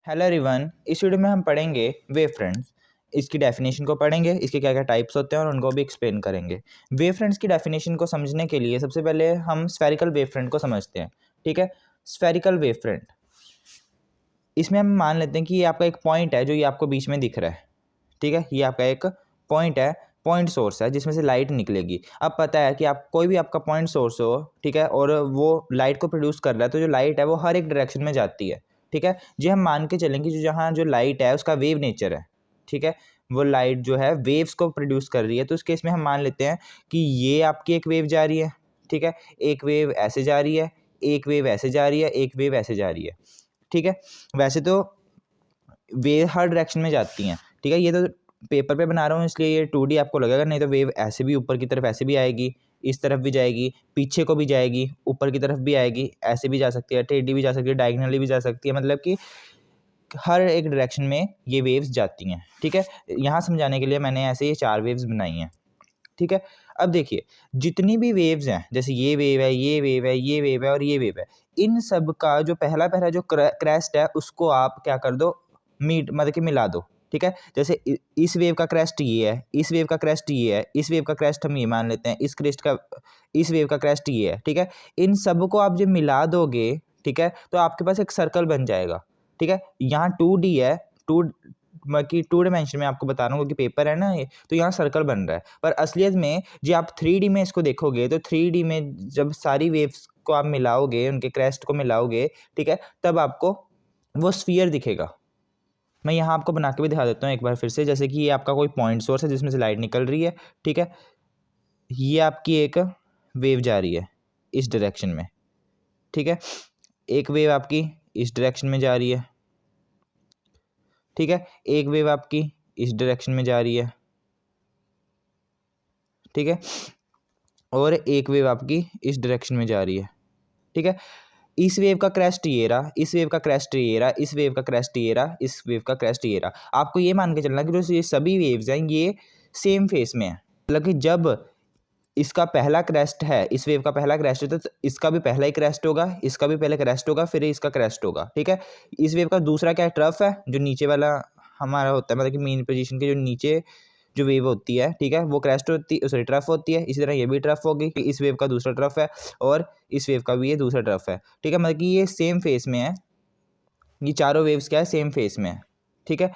Hello everyone, इस video में हम पढ़ेंगे वेव फ्रंट्स। इसकी डेफिनेशन को पढ़ेंगे, इसके क्या क्या टाइप्स होते हैं और उनको भी एक्सप्लेन करेंगे। वेव फ्रंट्स की डेफिनेशन को समझने के लिए सबसे पहले हम स्फेरिकल वेव फ्रंट को समझते हैं। ठीक है, स्फेरिकल वेव फ्रंट, इसमें हम मान लेते हैं कि ये आपका एक पॉइंट है जो ये आपको बीच में दिख रहा है। ठीक है, ये आपका एक पॉइंट है, पॉइंट सोर्स है जिसमें से लाइट निकलेगी। अब पता है कि आप कोई भी आपका पॉइंट सोर्स हो, ठीक है, और वो लाइट को प्रोड्यूस कर रहा है, तो जो लाइट है वो हर एक डायरेक्शन में जाती है। ठीक है जी, हम मान के चलेंगे जो जहाँ जो लाइट है उसका वेव नेचर है। ठीक है, वो लाइट जो है वेव्स को प्रोड्यूस कर रही है, तो उस केस में हम मान लेते हैं कि ये आपकी एक वेव जा रही है। ठीक है, एक वेव ऐसे जा रही है, एक वेव ऐसे जा रही है, एक वेव ऐसे जा रही है। ठीक है, वैसे तो वेव हर डायरेक्शन में जाती हैं। ठीक है, ये तो पेपर पे बना रहा हूँ इसलिए ये 2D आपको लगेगा, नहीं तो वेव ऐसे भी ऊपर की तरफ ऐसे भी आएगी, इस तरफ भी जाएगी, पीछे को भी जाएगी, ऊपर की तरफ भी आएगी, ऐसे भी जा सकती है, टेढ़ी भी जा सकती है, डायगनली भी जा सकती है, मतलब कि हर एक डायरेक्शन में ये वेव्स जाती हैं। ठीक है, यहाँ समझाने के लिए मैंने ऐसे ये 4 वेव्स बनाई हैं। ठीक है, अब देखिए जितनी भी वेव्स हैं, जैसे ये वेव है, ये वेव है, ये वेव है और ये वेव है, इन सब का जो पहला जो क्रेस्ट है उसको आप क्या कर दो, मतलब कि मिला दो। ठीक है, जैसे इस वेव का क्रेस्ट ये है, इस वेव का क्रेस्ट ये है, इस वेव का क्रेस्ट हम ये मान लेते हैं, इस वेव का क्रेस्ट ये है। ठीक है, इन सब को आप जब मिला दोगे, ठीक है, तो आपके पास एक सर्कल बन जाएगा। ठीक है, यहाँ 2D है, बाकी 2 डायमेंशन में आपको बता रहा हूँ क्योंकि पेपर है ना ये, तो यहाँ सर्कल बन रहा है। पर असलियत में जो आप 3D में इसको देखोगे, तो 3D में जब सारी वेव्स को आप मिलाओगे, उनके क्रेस्ट को मिलाओगे, ठीक है, तब आपको वो स्फीयर दिखेगा। मैं यहाँ आपको बना के भी दिखा देता हूँ एक बार फिर से। जैसे कि ये आपका कोई पॉइंट सोर्स है जिसमें से लाइट निकल रही है। ठीक है, ये आपकी एक वेव जा रही है इस डायरेक्शन में। ठीक है, एक वेव आपकी इस डायरेक्शन में जा रही है। ठीक है, एक वेव आपकी इस डायरेक्शन में जा रही है। ठीक है, और एक वेव आपकी इस डायरेक्शन में जा रही है। ठीक है, इस वेव का क्रेस्ट ये रहा, इस वेव का क्रेस्ट ये रहा, इस वेव का क्रेस्ट ये रहा, इस वेव का क्रेस्ट ये रहा। आपको ये मान के चलना कि जो ये सभी वेव्स हैं ये सेम फेस में है, मतलब कि जब इसका पहला क्रेस्ट है, इस वेव का पहला क्रेस्ट है, तो इसका भी पहला ही क्रेस्ट होगा, इसका भी पहले क्रेस्ट होगा, फिर इसका क्रेस्ट होगा। ठीक है, इस वेव का दूसरा क्या है, ट्रफ है, जो नीचे वाला हमारा होता है, मतलब कि मेन पोजीशन के जो नीचे जो वेव होती है, ठीक है, वो क्रेस्ट होती है, सॉरी ट्रफ होती है। इसी तरह ये भी ट्रफ होगी कि इस वेव का दूसरा ट्रफ है और इस वेव का भी ये दूसरा ट्रफ है। ठीक है, मतलब कि ये सेम फेस में है, ये चारों वेव्स क्या है, सेम फेस में है। ठीक है,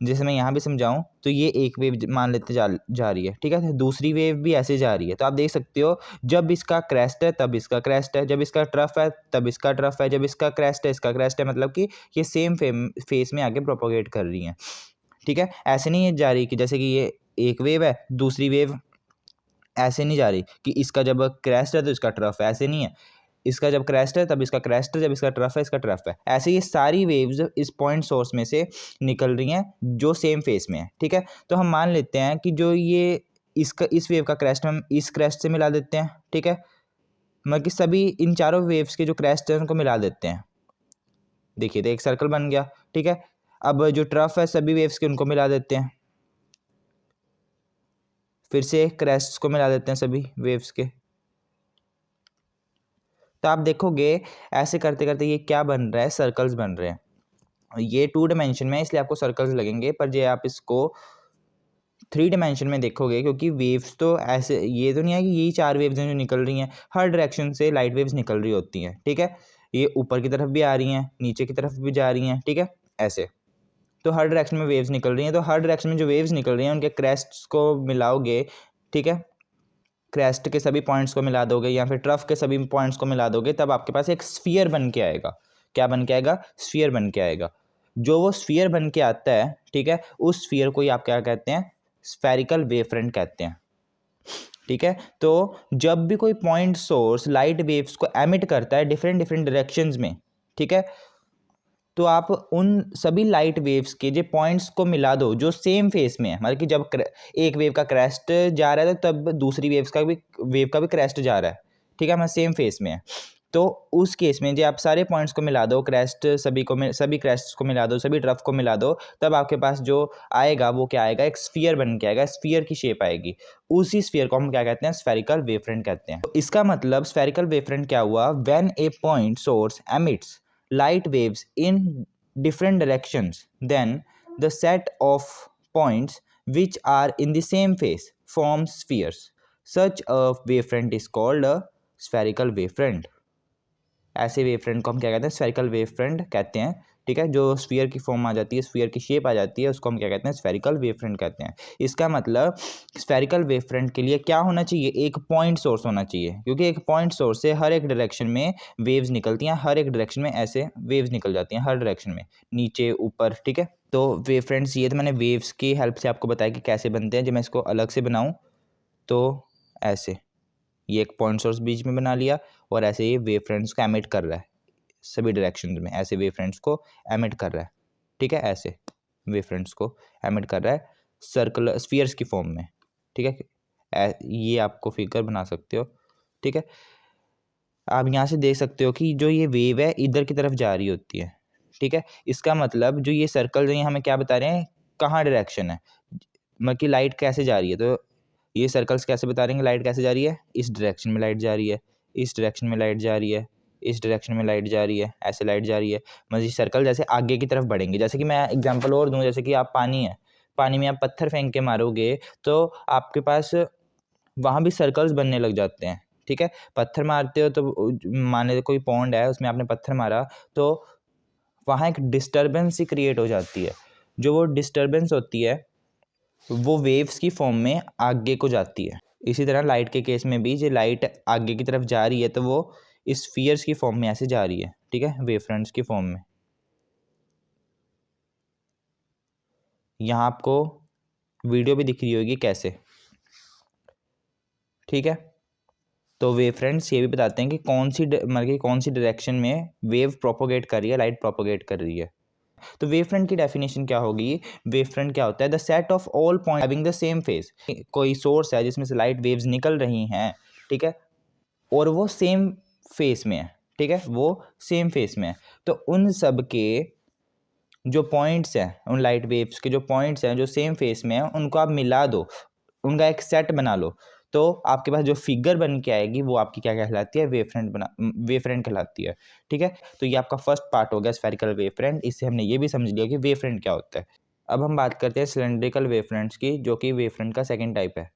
जैसे मैं यहाँ भी समझाऊं तो ये एक वेव मान लेते जा रही है। ठीक है, तो दूसरी वेव भी ऐसे जा रही है। तो आप देख सकते हो जब इसका क्रेस्ट है तब इसका क्रेस्ट है, जब इसका ट्रफ है तब इसका ट्रफ है, जब इसका क्रेस्ट है इसका क्रेस्ट है, मतलब कि ये सेम फेस में आगे प्रोपोगेट कर रही हैं। ठीक है, ऐसे नहीं है जा रही कि जैसे कि ये एक वेव है, दूसरी वेव ऐसे नहीं जा रही कि इसका जब क्रेस्ट है तो इसका ट्रफ है, ऐसे नहीं है। इसका जब क्रेस्ट है तब इसका क्रेस्ट है, जब इसका ट्रफ है इसका ट्रफ है। ऐसे ये सारी वेव्स इस पॉइंट सोर्स में से निकल रही हैं जो सेम फेस में है। ठीक है, तो हम मान लेते हैं कि जो ये इस वेव का क्रेस्ट हम इस क्रेस्ट से मिला देते हैं। ठीक है, मतलब कि सभी इन चारों वेव्स के जो क्रेस्ट है उनको मिला देते हैं। देखिए तो एक सर्कल बन गया। ठीक है, अब जो ट्रफ है सभी वेव्स के उनको मिला देते हैं, फिर से क्रेस्ट को मिला देते हैं सभी वेव्स के। तो आप देखोगे ऐसे करते करते ये क्या बन रहा है, सर्कल्स बन रहे हैं। ये 2 डायमेंशन में इसलिए आपको सर्कल्स लगेंगे, पर जो आप इसको 3 डायमेंशन में देखोगे, क्योंकि वेव्स तो ऐसे ये तो नहीं है कि यही 4 वेव्स हैं जो निकल रही हैं, हर डायरेक्शन से लाइट वेव्स निकल रही होती हैं। ठीक है, ये ऊपर की तरफ भी आ रही हैं, नीचे की तरफ भी जा रही हैं। ठीक है, ऐसे तो हर डायरेक्शन में वेव्स निकल रही हैं। तो हर डायरेक्शन में जो वेव्स निकल रही हैं उनके क्रेस्ट्स को मिलाओगे, ठीक है, क्रेस्ट के सभी पॉइंट्स को मिला दोगे या फिर ट्रफ के सभी पॉइंट्स को मिला दोगे, तब आपके पास एक स्फीयर बन के आएगा। क्या बन के आएगा, स्फीयर बन के आएगा। जो वो स्फीयर बन के आता है, ठीक है, उस स्फीयर को ही आप क्या कहते हैं, स्फेरिकल वेव फ्रंट कहते हैं। ठीक है, तो जब भी कोई पॉइंट सोर्स लाइट वेव्स को एमिट करता है डिफरेंट डिफरेंट डायरेक्शंस में, ठीक है, तो आप उन सभी लाइट वेव्स के जो पॉइंट्स को मिला दो जो सेम फेस में है, मतलब कि जब एक वेव का क्रेस्ट जा रहा है तो तब दूसरी वेव का भी क्रेस्ट जा रहा है। ठीक है, मैं सेम फेस में है, तो उस केस में जो आप सारे पॉइंट्स को मिला दो, क्रेस्ट सभी क्रेस्ट्स को मिला दो, सभी ट्रफ को मिला दो, तब आपके पास जो आएगा वो क्या आएगा, एक स्फीयर बन के आएगा, स्फीयर की शेप आएगी। उसी स्फीयर को हम क्या कहते हैं, स्फेरिकल वेवफ्रंट कहते हैं। तो इसका मतलब स्फेरिकल वेवफ्रंट क्या हुआ, when a point source emits light waves in different directions, then the set of points which are in the same phase form spheres. Such a wavefront is called a spherical wavefront. ऐसे wavefront को हम क्या कहते हैं, spherical wavefront कहते हैं। ठीक है, जो स्फीयर की फॉर्म आ जाती है, स्फीयर की शेप आ जाती है, उसको हम क्या कहते हैं, स्फेरिकल वेवफ्रंट कहते हैं। इसका मतलब स्फेरिकल वेवफ्रंट के लिए क्या होना चाहिए, एक पॉइंट सोर्स होना चाहिए, क्योंकि एक पॉइंट सोर्स से हर एक डायरेक्शन में वेव्स निकलती हैं, हर एक डायरेक्शन में ऐसे वेव्स निकल जाती हैं, हर डायरेक्शन में, नीचे ऊपर। ठीक है, तो वेवफ्रंट्स ये तो मैंने वेव्स की हेल्प से आपको बताया कि कैसे बनते हैं। जब मैं इसको अलग से बनाऊँ तो ऐसे, ये एक पॉइंट सोर्स बीच में बना लिया और ऐसे ये वेव फ्रंट्स को एमिट कर रहा है सभी डायरेक्शन में, ऐसे वेव फ्रंट्स को एमिट कर रहा है। ठीक है, ऐसे वेव फ्रंट्स को एमिट कर रहा है सर्कुलर स्फीयर्स की फॉर्म में। ठीक है, ये आपको फिगर बना सकते हो। ठीक है, आप यहाँ से देख सकते हो कि जो ये वेव है इधर की तरफ जा रही होती है। ठीक है, इसका मतलब जो ये सर्कल जो ये हमें क्या बता रहे हैं, कहाँ डायरेक्शन है, मतलब कि लाइट कैसे जा रही है। तो ये सर्कल्स कैसे बता रहे हैं लाइट कैसे जा रही है, इस डायरेक्शन में लाइट जा रही है, इस डायरेक्शन में लाइट जा रही है, इस डायरेक्शन में लाइट जा रही है, ऐसे लाइट जा रही है। मतलब ये सर्कल जैसे आगे की तरफ बढ़ेंगे। जैसे कि मैं एग्जांपल और दूं, जैसे कि आप पानी है, पानी में आप पत्थर फेंक के मारोगे तो आपके पास वहाँ भी सर्कल्स बनने लग जाते हैं। ठीक है, पत्थर मारते हो तो माने कोई पॉन्ड है, उसमें आपने पत्थर मारा तो वहाँ एक डिस्टर्बेंस ही क्रिएट हो जाती है। जो वो डिस्टर्बेंस होती है वो वेव्स की फॉर्म में आगे को जाती है। इसी तरह लाइट के केस में भी जो लाइट आगे की तरफ जा रही है तो वो इस स्फीयर्स की फॉर्म में ऐसे जा रही है। ठीक है, वेव फ्रंट्स की फॉर्म में। यहाँ आपको वीडियो भी दिख रही होगी कैसे। ठीक है, तो वेव फ्रंट्स ये भी बताते हैं कि कौन सी डायरेक्शन में वेव प्रोपोगेट कर रही है, लाइट प्रोपोगेट कर रही है। तो वेव फ्रंट की डेफिनेशन क्या होगी, वेव फ्रंट क्या होता है, the set of all point having the same phase. कोई सोर्स है जिसमें से लाइट वेव्स निकल रही हैं, ठीक है, और वो सेम फेस में है। ठीक है, वो सेम फेस में है, तो उन सब के जो पॉइंट्स हैं, उन लाइट वेव्स के जो पॉइंट्स हैं जो सेम फेस में हैं, उनको आप मिला दो, उनका एक सेट बना लो, तो आपके पास जो फिगर बन के आएगी वो आपकी क्या कहलाती है, वेव फ्रंट कहलाती है। ठीक है, तो ये आपका फर्स्ट पार्ट हो गया स्फेरिकल वेव फ्रंट। इससे हमने ये भी समझ लिया कि वेव फ्रंट क्या होता है। अब हम बात करते हैं सिलेंड्रिकल वेव फ्रंट्स की, जो कि वेव फ्रंट का सेकेंड टाइप है।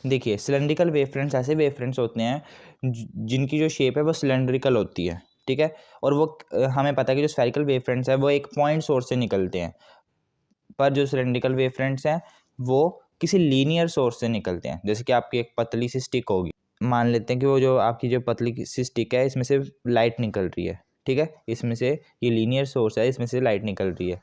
देखिए, सिलेंड्रिकल वेव फ्रंट्स ऐसे वेव फ्रंट्स होते हैं जिनकी जो शेप है वो सिलेंड्रिकल होती है। ठीक है, और वो हमें पता है कि जो स्फेरिकल वेव फ्रंट्स है वो एक पॉइंट सोर्स से निकलते हैं, पर जो सिलेंड्रिकल वेव फ्रंट्स हैं वो किसी लीनियर सोर्स से निकलते हैं। जैसे कि आपकी एक पतली सी स्टिक होगी, मान लेते हैं कि वो जो आपकी जो पतली सी स्टिक है इसमें से लाइट निकल रही है। ठीक है, इसमें से ये लीनियर सोर्स है, इसमें से लाइट निकल रही है।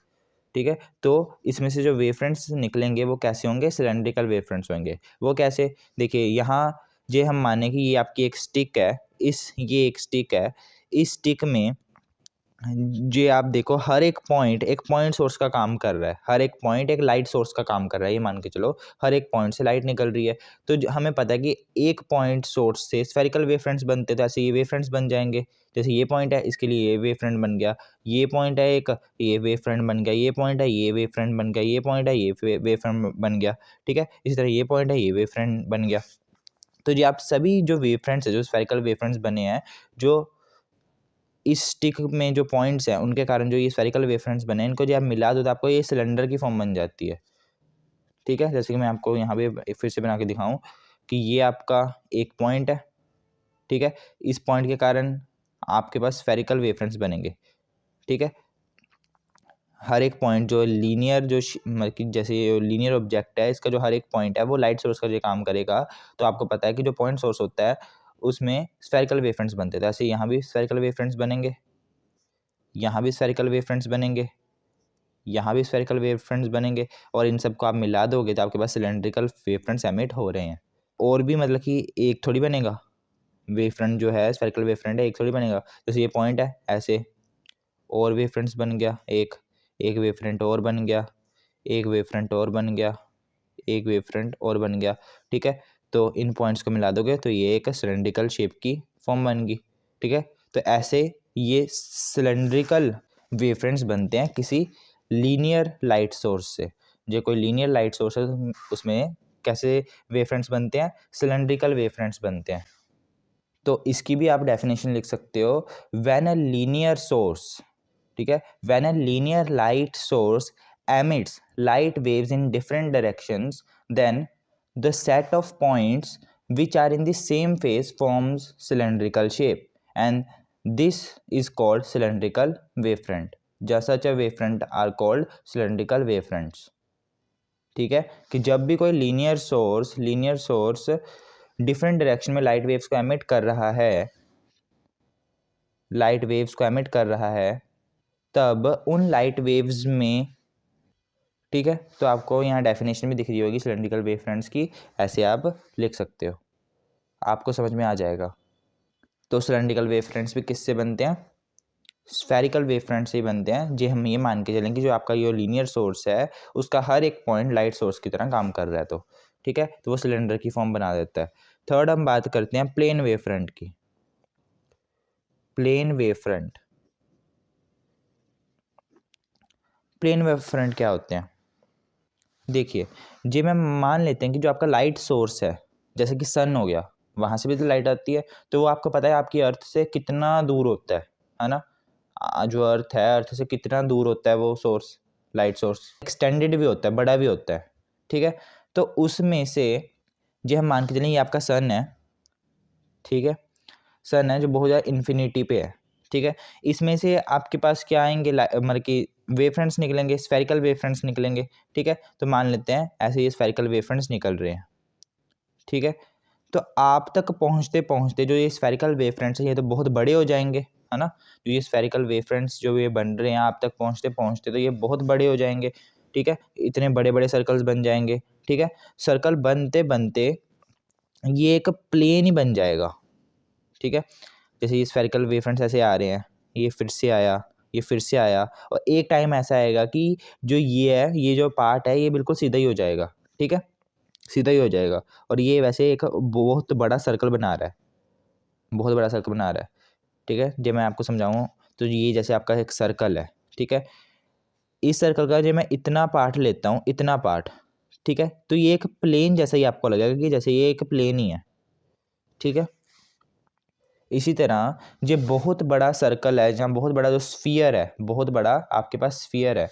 ठीक है, तो इसमें से जो वेव फ्रंट्स निकलेंगे वो कैसे होंगे, सिलेंड्रिकल वेव फ्रंट्स होंगे। वो कैसे, देखिए यहाँ जे हम माने कि ये आपकी एक स्टिक है, ये एक स्टिक है, इस स्टिक में जे आप देखो हर एक पॉइंट सोर्स का काम कर रहा है, हर एक पॉइंट एक लाइट सोर्स का काम कर रहा है। ये मान के चलो हर एक पॉइंट से लाइट निकल रही है, तो हमें पता है कि एक पॉइंट सोर्स से स्फेरिकल वेव फ्रंट्स बनते, तो ऐसे ये वेव फ्रंट्स बन जाएंगे। जैसे ये पॉइंट है, इसके लिए ये वेव फ्रंट बन गया, ये पॉइंट है एक, ये वेव फ्रंट बन गया, ये पॉइंट है, ये वेव फ्रंट बन गया, ये पॉइंट है, ये वेव फ्रंट बन गया। ठीक है, इसी तरह ये पॉइंट है, ये वेव फ्रंट बन गया। तो ये आप सभी जो वेव फ्रंट्स है, जो स्फेरिकल वेव फ्रंट्स बने हैं, जो इस स्टिक में जो पॉइंट्स हैं उनके कारण जो ये स्फेरिकल वेव फ्रंट्स बने हैं, इनको जब आप मिला दो तो आपको ये सिलेंडर की फॉर्म बन जाती है। ठीक है, जैसे कि मैं आपको यहाँ पे फिर से बना के दिखाऊं कि ये आपका एक पॉइंट है। ठीक है, इस पॉइंट के कारण आपके पास स्फेरिकल वेव फ्रंट्स बनेंगे। ठीक है, हर एक पॉइंट जो लीनियर मतलब कि जैसे ये लीनियर ऑब्जेक्ट है, इसका जो हर एक पॉइंट है वो लाइट सोर्स का जो काम करेगा। तो आपको पता है कि जो पॉइंट सोर्स होता है उसमें स्फेरिकल वेव फ्रंट्स बनते थे, ऐसे यहाँ भी स्फेरिकल वेव फ्रंट्स बनेंगे, यहाँ भी स्फेरिकल वेव फ्रंट्स बनेंगे, यहाँ भी स्फेरिकल वेव फ्रंट्स बनेंगे, और इन सबको आप मिला दोगे तो आपके पास सिलेंड्रिकल वेव फ्रंट्स एमिट हो रहे हैं। और भी मतलब कि एक थोड़ी बनेगा वेव फ्रंट, जो है स्फेरिकल वेव फ्रंट है, एक थोड़ी बनेगा। जैसे ये पॉइंट है ऐसे, और वेव फ्रंट्स बन गया, एक वेव फ्रंट और बन गया, एक वेव फ्रंट और बन गया, एक वेव फ्रंट और बन गया। ठीक है, तो इन पॉइंट्स को मिला दोगे तो ये एक सिलेंड्रिकल शेप की फॉर्म बन गई। ठीक है, तो ऐसे ये सिलेंड्रिकल वेव फ्रंट्स बनते हैं किसी लीनियर लाइट सोर्स से। जो कोई लीनियर लाइट सोर्स है उसमें कैसे वेव फ्रंट्स बनते हैं, सिलेंड्रिकल वेव फ्रंट्स बनते हैं। तो इसकी भी आप डेफिनेशन लिख सकते हो, व्हेन अ लीनियर सोर्स, ठीक है। When a linear light source emits light waves in different directions, then the set of points which are in the same phase forms cylindrical shape, and this is called cylindrical wavefront. Just such a wavefront are called cylindrical wavefronts. ठीक है, कि जब भी कोई linear source different direction में light waves को emit कर रहा है, तब उन लाइट वेव्स में, ठीक है, तो आपको यहाँ डेफिनेशन भी दिख रही होगी सिलेंड्रिकल वेव फ्रंट्स की, ऐसे आप लिख सकते हो, आपको समझ में आ जाएगा। तो सिलेंड्रिकल वेव फ्रंट्स भी किससे बनते हैं? स्फेरिकल वेव फ्रंट से ही बनते हैं। जी हम ये मान के चलें कि जो आपका ये लीनियर सोर्स है उसका हर एक पॉइंट लाइट सोर्स की तरह काम कर रहा है, तो ठीक है, तो वो सिलेंडर की फॉर्म बना देता है। थर्ड हम बात करते हैं प्लेन वेव फ्रंट की। प्लेन वेव फ्रंट क्या होते हैं? देखिए, जी मैं मान लेते हैं कि जो आपका लाइट सोर्स है, जैसे कि सन हो गया, वहाँ से भी तो लाइट आती है, तो वो आपको पता है आपकी अर्थ से कितना दूर होता है ना? जो अर्थ है, अर्थ से कितना दूर होता है वो सोर्स, लाइट सोर्स एक्सटेंडेड भी होता है, बड़ा भी होता है, ठीक है। तो उसमें से जी हम मान के चलें ये आपका सन है, ठीक है, सन है जो बहुत ज़्यादा इन्फिनिटी पे है, ठीक है। इसमें से आपके पास क्या आएंगे, मतलब कि वेव फ्रंट्स निकलेंगे, स्फेरिकल वेव फ्रंट्स निकलेंगे, ठीक है। तो मान लेते हैं ऐसे ये स्फेरिकल वेव फ्रंट्स निकल रहे हैं, ठीक है। तो आप तक पहुँचते पहुँचते जो ये स्फेरिकल वेव फ्रंट्स हैं ये तो बहुत बड़े हो जाएंगे, है ना। जो ये स्फेरिकल वेव फ्रंट्स जो ये बन रहे हैं आप तक पहुँचते पहुँचते तो ये बहुत बड़े हो जाएंगे, ठीक है, इतने बड़े बड़े सर्कल्स बन जाएंगे, ठीक है। सर्कल बनते बनते ये एक प्लेन ही बन जाएगा, ठीक है। जैसे ये स्फेरिकल वेव फ्रंट्स ऐसे आ रहे हैं, ये फिर से आया, ये फिर से आया, और एक टाइम ऐसा आएगा कि जो ये है, ये जो पार्ट है ये बिल्कुल सीधा ही हो जाएगा, ठीक है, सीधा ही हो जाएगा, और ये वैसे एक बहुत बड़ा सर्कल बना रहा है, बहुत बड़ा सर्कल बना रहा है, ठीक है। जब मैं आपको समझाऊँ तो ये जैसे आपका एक सर्कल है, ठीक है, इस सर्कल का जब मैं इतना पार्ट लेता हूँ, इतना पार्ट, ठीक है, तो ये एक प्लेन जैसा ही आपको लगेगा कि जैसे ये एक प्लेन ही है, ठीक है। इसी तरह ये बहुत बड़ा सर्कल है, जहाँ बहुत बड़ा जो स्फीयर है, बहुत बड़ा आपके पास स्फीयर है,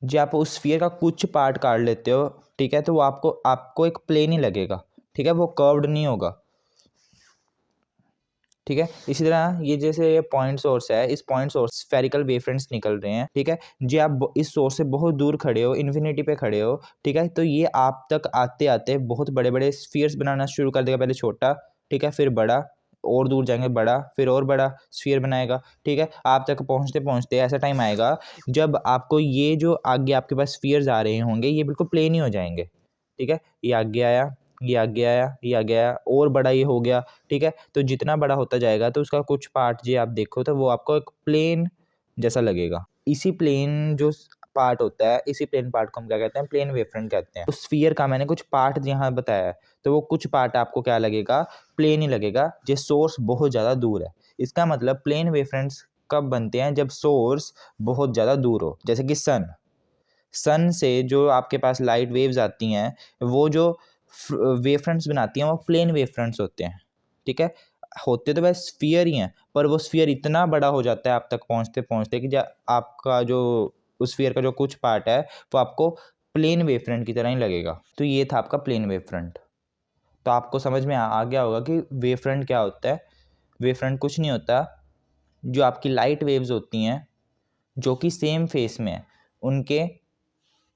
जो आप उस स्फीयर का कुछ पार्ट काट लेते हो, ठीक है, तो वो आपको एक प्लेन ही लगेगा, ठीक है, वो कर्व्ड नहीं होगा, ठीक है। इसी तरह ये जैसे ये पॉइंट सोर्स है, इस पॉइंट सोर्स स्फेरिकल वेवफ्रंट्स निकल रहे हैं, ठीक है, जो आप इस सोर्स से बहुत दूर खड़े हो, इन्फिनिटी पे खड़े हो, ठीक है, तो ये आप तक आते आते बहुत बड़े बड़े स्फीयर्स बनाना शुरू कर देगा, पहले छोटा, ठीक है, फिर बड़ा, और दूर जाएंगे बड़ा, फिर और बड़ा स्फीयर बनाएगा, ठीक है। आप तक पहुंचते पहुंचते ऐसा टाइम आएगा जब आपको ये जो आगे आपके पास स्फीयर्स आ रहे होंगे ये बिल्कुल प्लेन ही हो जाएंगे, ठीक है, ये आगे आया, ये आगे आया, ये आगे आया, और बड़ा ये हो गया, ठीक है। तो जितना बड़ा होता जाएगा तो उसका कुछ पार्ट जो आप देखो तो वो आपको एक प्लेन जैसा लगेगा। इसी प्लेन जो पार्ट होता है, इसी प्लेन पार्ट को हम क्या कहते हैं? प्लेन वेवफ्रंट कहते हैं। उस स्फीयर का मैंने कुछ पार्ट यहाँ बताया है, तो वो कुछ पार्ट आपको क्या लगेगा? प्लेन ही लगेगा, जो सोर्स बहुत ज़्यादा दूर है। इसका मतलब प्लेन वेवफ्रंट्स कब बनते हैं? जब सोर्स बहुत ज़्यादा दूर हो, जैसे कि सन से जो आपके पास लाइट वेव्स आती हैं, वो जो वेव फ्रंट्स बनाती हैं वो प्लेन वेव फ्रंट्स होते हैं, ठीक है। होते तो बस स्फीयर ही हैं, पर वो स्फीयर इतना बड़ा हो जाता है आप तक पहुंचते पहुंचते कि आपका जो उस स्फीयर का जो कुछ पार्ट है वो आपको प्लेन वेव फ्रंट की तरह ही लगेगा। तो ये था आपका प्लेन वेव फ्रंट। तो आपको समझ में आ गया होगा कि वेव फ्रंट क्या होता है। वेव फ्रंट कुछ नहीं होता, जो आपकी लाइट वेव्स होती हैं जो कि सेम फेस में है, उनके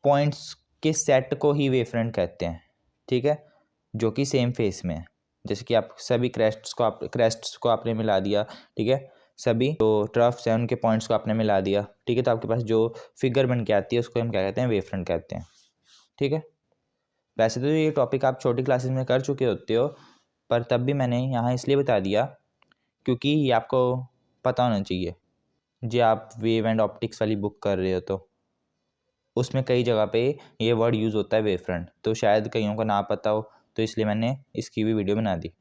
पॉइंट्स के सेट को ही वेव फ्रंट कहते हैं, ठीक है, जो कि सेम फेस में है। जैसे कि आप सभी क्रेस्ट्स को आपने मिला दिया, ठीक है, सभी जो ट्रफ्स हैं उनके पॉइंट्स को आपने मिला दिया, ठीक है, तो आपके पास जो फिगर बन के आती है उसको हम क्या कहते हैं? वेव फ्रंट कहते हैं, ठीक है। वैसे तो ये टॉपिक आप छोटी क्लासेस में कर चुके होते हो, पर तब भी मैंने यहाँ इसलिए बता दिया क्योंकि ये आपको पता होना चाहिए। जो आप वेव एंड ऑप्टिक्स वाली बुक कर रहे हो तो उसमें कई जगह पे ये वर्ड यूज़ होता है वेव फ्रंट, तो शायद कईयों को ना पता हो, तो इसलिए मैंने इसकी भी वीडियो बना दी।